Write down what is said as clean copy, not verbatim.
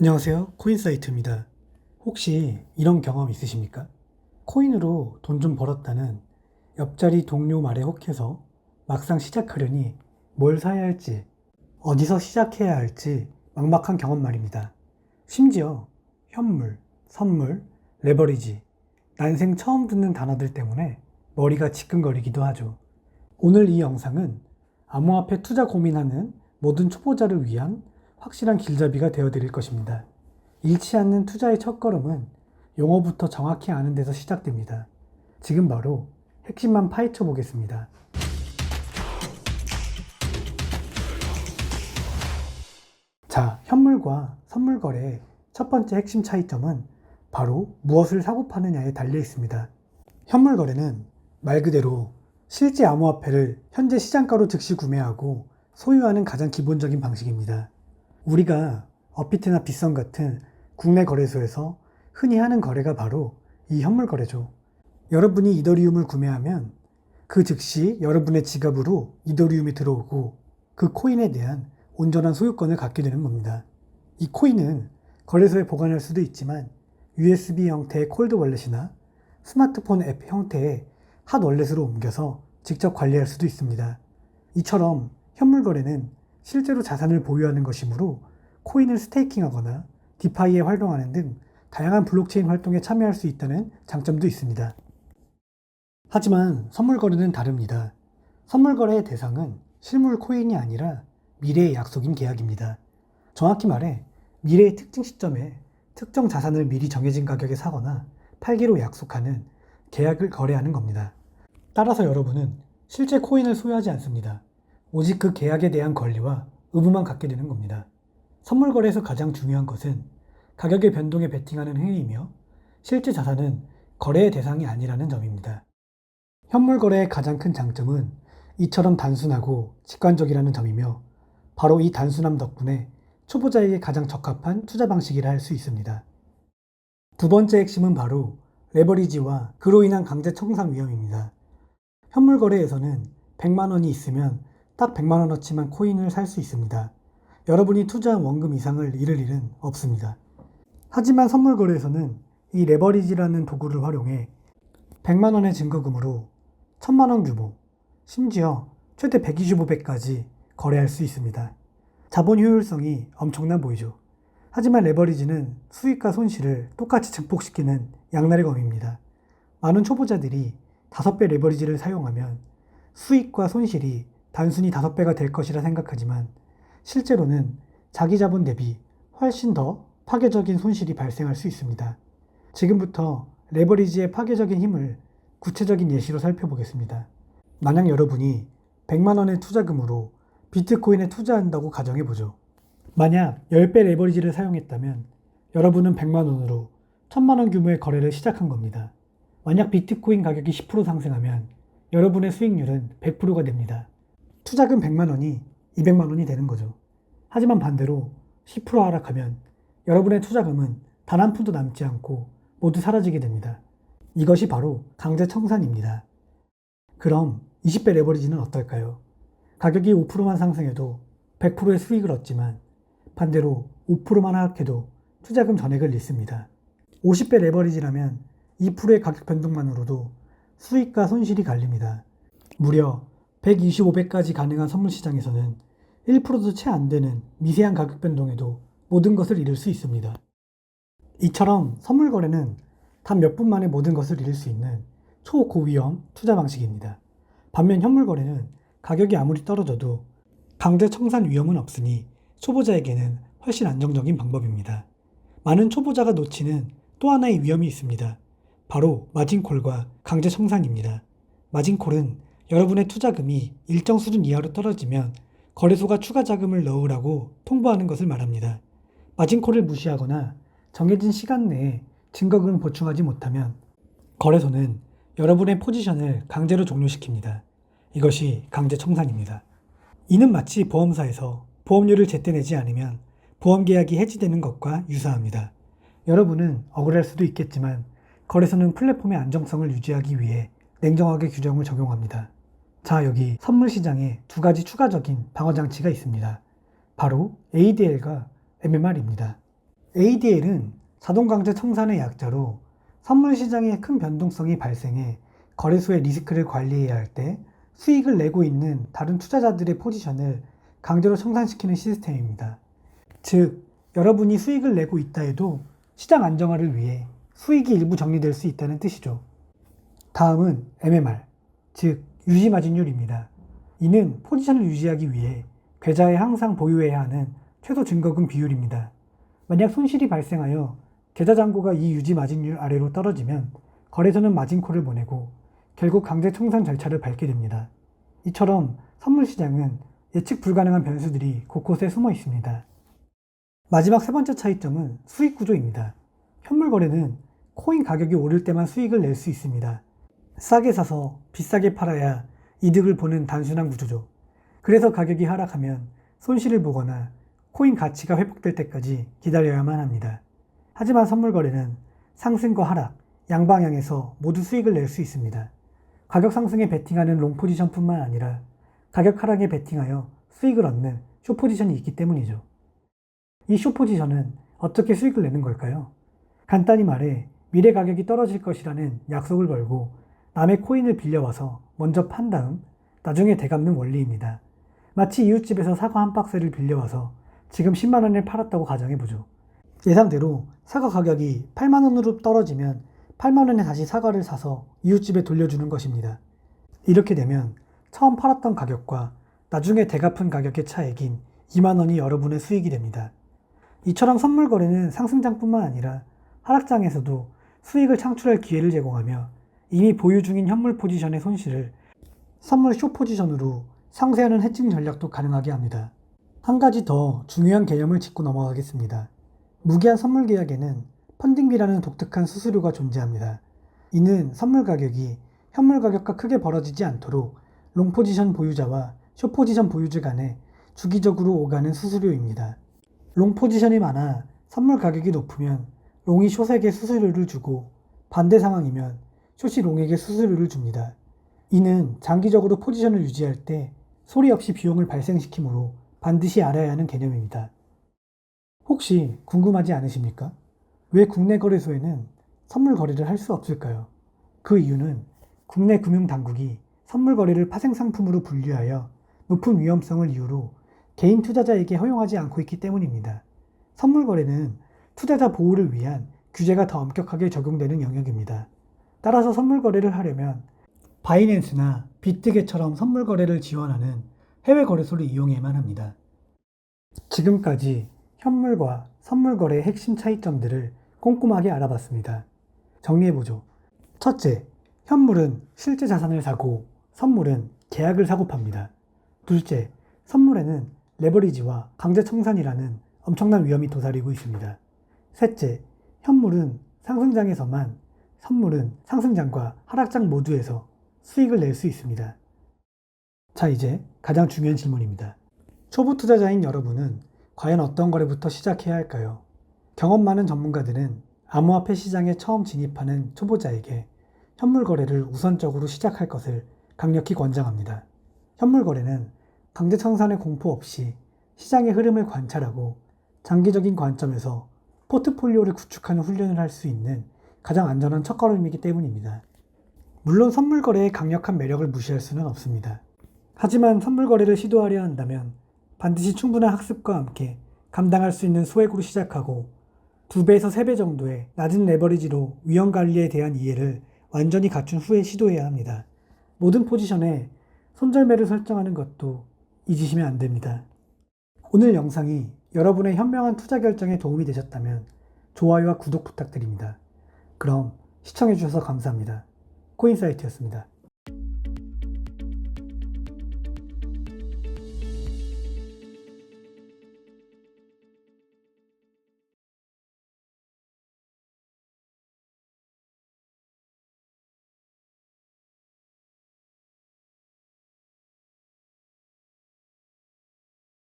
안녕하세요. 코인사이트입니다. 혹시 이런 경험 있으십니까? 코인으로 돈 좀 벌었다는 옆자리 동료 말에 혹해서 막상 시작하려니 뭘 사야 할지, 어디서 시작해야 할지 막막한 경험 말입니다. 심지어 현물, 선물, 레버리지, 난생 처음 듣는 단어들 때문에 머리가 지끈거리기도 하죠. 오늘 이 영상은 암호화폐 투자 고민하는 모든 초보자를 위한 확실한 길잡이가 되어드릴 것입니다. 잃지 않는 투자의 첫걸음은 용어부터 정확히 아는 데서 시작됩니다. 지금 바로 핵심만 파헤쳐 보겠습니다. 자, 현물과 선물 거래의 첫 번째 핵심 차이점은 바로 무엇을 사고 파느냐에 달려 있습니다. 현물 거래는 말 그대로 실제 암호화폐를 현재 시장가로 즉시 구매하고 소유하는 가장 기본적인 방식입니다. 우리가 업비트나 빗썸 같은 국내 거래소에서 흔히 하는 거래가 바로 이 현물 거래죠. 여러분이 이더리움을 구매하면 그 즉시 여러분의 지갑으로 이더리움이 들어오고 그 코인에 대한 온전한 소유권을 갖게 되는 겁니다. 이 코인은 거래소에 보관할 수도 있지만 USB 형태의 콜드 월렛이나 스마트폰 앱 형태의 핫 월렛으로 옮겨서 직접 관리할 수도 있습니다. 이처럼 현물 거래는 실제로 자산을 보유하는 것이므로 코인을 스테이킹하거나 디파이에 활용하는 등 다양한 블록체인 활동에 참여할 수 있다는 장점도 있습니다. 하지만 선물 거래는 다릅니다. 선물 거래의 대상은 실물 코인이 아니라 미래의 약속인 계약입니다. 정확히 말해 미래의 특정 시점에 특정 자산을 미리 정해진 가격에 사거나 팔기로 약속하는 계약을 거래하는 겁니다. 따라서 여러분은 실제 코인을 소유하지 않습니다. 오직 그 계약에 대한 권리와 의무만 갖게 되는 겁니다. 선물 거래에서 가장 중요한 것은 가격의 변동에 베팅하는 행위이며 실제 자산은 거래의 대상이 아니라는 점입니다. 현물 거래의 가장 큰 장점은 이처럼 단순하고 직관적이라는 점이며 바로 이 단순함 덕분에 초보자에게 가장 적합한 투자 방식이라 할 수 있습니다. 두 번째 핵심은 바로 레버리지와 그로 인한 강제 청산 위험입니다. 현물 거래에서는 100만 원이 있으면 딱 100만 원어치만 코인을 살 수 있습니다. 여러분이 투자한 원금 이상을 잃을 일은 없습니다. 하지만 선물 거래에서는 이 레버리지라는 도구를 활용해 100만 원의 증거금으로 1000만 원 규모, 심지어 최대 125배까지 거래할 수 있습니다. 자본 효율성이 엄청나 보이죠. 하지만 레버리지는 수익과 손실을 똑같이 증폭시키는 양날의 검입니다. 많은 초보자들이 5배 레버리지를 사용하면 수익과 손실이 단순히 5배가 될 것이라 생각하지만 실제로는 자기 자본 대비 훨씬 더 파괴적인 손실이 발생할 수 있습니다. 지금부터 레버리지의 파괴적인 힘을 구체적인 예시로 살펴보겠습니다. 만약 여러분이 100만 원의 투자금으로 비트코인에 투자한다고 가정해보죠. 만약 10배 레버리지를 사용했다면 여러분은 100만 원으로 1000만 원 규모의 거래를 시작한 겁니다. 만약 비트코인 가격이 10% 상승하면 여러분의 수익률은 100%가 됩니다. 투자금 100만 원이 200만 원이 되는 거죠. 하지만 반대로 10% 하락하면 여러분의 투자금은 단 한 푼도 남지 않고 모두 사라지게 됩니다. 이것이 바로 강제 청산입니다. 그럼 20배 레버리지는 어떨까요? 가격이 5%만 상승해도 100%의 수익을 얻지만 반대로 5%만 하락해도 투자금 전액을 잃습니다. 50배 레버리지라면 2%의 가격 변동만으로도 수익과 손실이 갈립니다. 무려 125배까지 가능한 선물 시장에서는 1%도 채 안 되는 미세한 가격 변동에도 모든 것을 잃을 수 있습니다. 이처럼 선물 거래는 단 몇 분 만에 모든 것을 잃을 수 있는 초고위험 투자 방식입니다. 반면 현물 거래는 가격이 아무리 떨어져도 강제 청산 위험은 없으니 초보자에게는 훨씬 안정적인 방법입니다. 많은 초보자가 놓치는 또 하나의 위험이 있습니다. 바로 마진콜과 강제 청산입니다. 마진콜은 여러분의 투자금이 일정 수준 이하로 떨어지면 거래소가 추가 자금을 넣으라고 통보하는 것을 말합니다. 마진콜을 무시하거나 정해진 시간 내에 증거금을 보충하지 못하면 거래소는 여러분의 포지션을 강제로 종료시킵니다. 이것이 강제 청산입니다. 이는 마치 보험사에서 보험료를 제때 내지 않으면 보험 계약이 해지되는 것과 유사합니다. 여러분은 억울할 수도 있겠지만 거래소는 플랫폼의 안정성을 유지하기 위해 냉정하게 규정을 적용합니다. 자, 여기 선물 시장에 두 가지 추가적인 방어 장치가 있습니다. 바로 ADR과 MMR입니다. ADL은 자동강제 청산의 약자로 선물 시장에 큰 변동성이 발생해 거래소의 리스크를 관리해야 할 때 수익을 내고 있는 다른 투자자들의 포지션을 강제로 청산시키는 시스템입니다. 즉, 여러분이 수익을 내고 있다 해도 시장 안정화를 위해 수익이 일부 정리될 수 있다는 뜻이죠. 다음은 MMR, 즉 유지마진율입니다. 이는 포지션을 유지하기 위해 계좌에 항상 보유해야 하는 최소 증거금 비율입니다. 만약 손실이 발생하여 계좌 잔고가 이 유지마진율 아래로 떨어지면 거래소는 마진콜을 보내고 결국 강제 청산 절차를 밟게 됩니다. 이처럼 선물 시장은 예측 불가능한 변수들이 곳곳에 숨어 있습니다. 마지막 세 번째 차이점은 수익 구조입니다. 현물 거래는 코인 가격이 오를 때만 수익을 낼 수 있습니다. 싸게 사서 비싸게 팔아야 이득을 보는 단순한 구조죠. 그래서 가격이 하락하면 손실을 보거나 코인 가치가 회복될 때까지 기다려야만 합니다. 하지만 선물 거래는 상승과 하락, 양방향에서 모두 수익을 낼 수 있습니다. 가격 상승에 베팅하는 롱 포지션뿐만 아니라 가격 하락에 베팅하여 수익을 얻는 숏 포지션이 있기 때문이죠. 이 숏 포지션은 어떻게 수익을 내는 걸까요? 간단히 말해 미래 가격이 떨어질 것이라는 약속을 걸고 남의 코인을 빌려와서 먼저 판 다음 나중에 되갚는 원리입니다. 마치 이웃집에서 사과 한 박스를 빌려와서 지금 10만 원에 팔았다고 가정해보죠. 예상대로 사과 가격이 8만 원으로 떨어지면 8만 원에 다시 사과를 사서 이웃집에 돌려주는 것입니다. 이렇게 되면 처음 팔았던 가격과 나중에 되갚은 가격의 차액인 2만 원이 여러분의 수익이 됩니다. 이처럼 선물 거래는 상승장뿐만 아니라 하락장에서도 수익을 창출할 기회를 제공하며 이미 보유 중인 현물 포지션의 손실을 선물 숏 포지션으로 상쇄하는 해칭 전략도 가능하게 합니다. 한 가지 더 중요한 개념을 짚고 넘어가겠습니다. 무기한 선물 계약에는 펀딩비라는 독특한 수수료가 존재합니다. 이는 선물 가격이 현물 가격과 크게 벌어지지 않도록 롱 포지션 보유자와 숏 포지션 보유자 간에 주기적으로 오가는 수수료입니다. 롱 포지션이 많아 선물 가격이 높으면 롱이 숏에게 수수료를 주고 반대 상황이면 숏이 롱에게 수수료를 줍니다. 이는 장기적으로 포지션을 유지할 때 소리 없이 비용을 발생시키므로 반드시 알아야 하는 개념입니다. 혹시 궁금하지 않으십니까? 왜 국내 거래소에는 선물 거래를 할 수 없을까요? 그 이유는 국내 금융당국이 선물 거래를 파생상품으로 분류하여 높은 위험성을 이유로 개인 투자자에게 허용하지 않고 있기 때문입니다. 선물 거래는 투자자 보호를 위한 규제가 더 엄격하게 적용되는 영역입니다. 따라서 선물 거래를 하려면 바이낸스나 비트게처럼 선물 거래를 지원하는 해외 거래소를 이용해야만 합니다. 지금까지 현물과 선물 거래의 핵심 차이점들을 꼼꼼하게 알아봤습니다. 정리해보죠. 첫째, 현물은 실제 자산을 사고 선물은 계약을 사고 팝니다. 둘째, 선물에는 레버리지와 강제 청산이라는 엄청난 위험이 도사리고 있습니다. 셋째, 현물은 상승장에서만, 선물은 상승장과 하락장 모두에서 수익을 낼 수 있습니다. 자, 이제 가장 중요한 질문입니다. 초보 투자자인 여러분은 과연 어떤 거래부터 시작해야 할까요? 경험 많은 전문가들은 암호화폐 시장에 처음 진입하는 초보자에게 현물 거래를 우선적으로 시작할 것을 강력히 권장합니다. 현물 거래는 강제 청산의 공포 없이 시장의 흐름을 관찰하고 장기적인 관점에서 포트폴리오를 구축하는 훈련을 할 수 있는 가장 안전한 첫걸음이기 때문입니다. 물론 선물 거래의 강력한 매력을 무시할 수는 없습니다. 하지만 선물 거래를 시도하려 한다면 반드시 충분한 학습과 함께 감당할 수 있는 소액으로 시작하고 2배에서 3배 정도의 낮은 레버리지로 위험 관리에 대한 이해를 완전히 갖춘 후에 시도해야 합니다. 모든 포지션에 손절매를 설정하는 것도 잊으시면 안 됩니다. 오늘 영상이 여러분의 현명한 투자 결정에 도움이 되셨다면 좋아요와 구독 부탁드립니다. 그럼 시청해주셔서 감사합니다. 코인사이트였습니다.